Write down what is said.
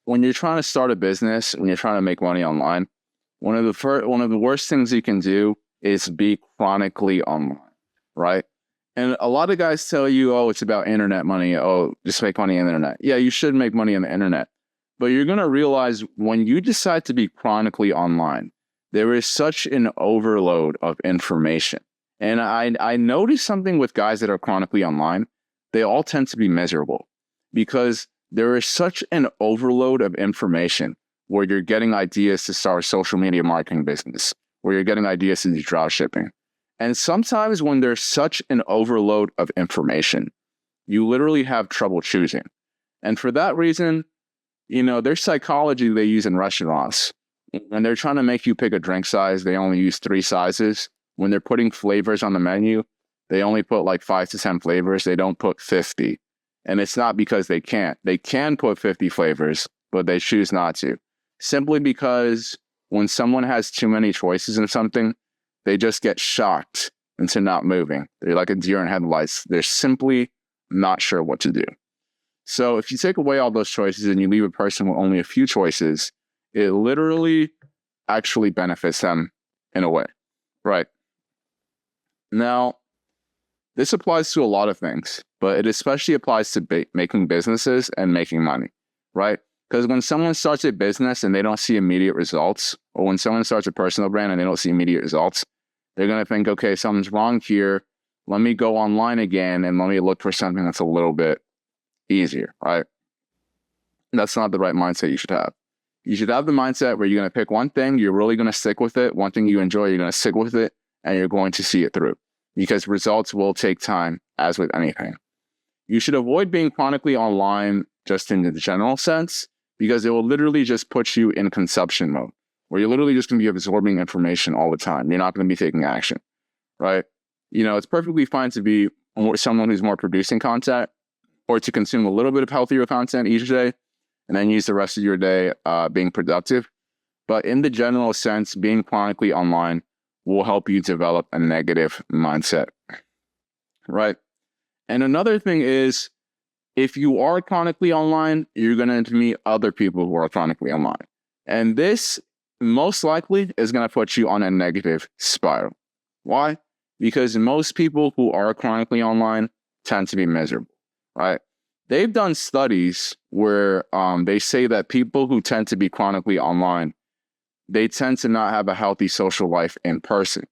when you're trying to start a business, when you're trying to make money online, one of the worst things you can do is be chronically online, right? And a lot of guys tell you, oh, it's about internet money. Oh, just make money on the internet. Yeah, you should make money on the internet. But you're going to realize when you decide to be chronically online, there is such an overload of information. And I noticed something with guys that are chronically online. They all tend to be miserable because there is such an overload of information where you're getting ideas to start a social media marketing business, where you're getting ideas to do drop shipping. And sometimes when there's such an overload of information, you literally have trouble choosing. And for that reason, there's psychology they use in restaurants. When they're trying to make you pick a drink size, they only use 3 sizes. When they're putting flavors on the menu, they only put like 5 to 10 flavors. They don't put 50. And it's not because they can't. They can put 50 flavors, but they choose not to. Simply because when someone has too many choices in something, they just get shocked into not moving. They're like a deer in headlights. They're simply not sure what to do. So if you take away all those choices and you leave a person with only a few choices, it literally actually benefits them in a way, right? Now, this applies to a lot of things, but it especially applies to making businesses and making money, right? Because when someone starts a business and they don't see immediate results, or when someone starts a personal brand and they don't see immediate results, they're going to think, okay, something's wrong here. Let me go online again and let me look for something that's a little bit easier, right? That's not the right mindset you should have. You should have the mindset where you're going to pick one thing, you're really going to stick with it. One thing you enjoy, you're going to stick with it, and you're going to see it through. Because results will take time, as with anything. You should avoid being chronically online just in the general sense, because it will literally just put you in consumption mode, where you're literally just going to be absorbing information all the time. You're not going to be taking action, right? It's perfectly fine to be someone who's more producing content or to consume a little bit of healthier content each day and then use the rest of your day being productive. But in the general sense, being chronically online will help you develop a negative mindset, right? And another thing is, if you are chronically online, you're going to meet other people who are chronically online. And this most likely is going to put you on a negative spiral. Why? Because most people who are chronically online tend to be miserable, right? They've done studies where they say that people who tend to be chronically online, they tend to not have a healthy social life in person.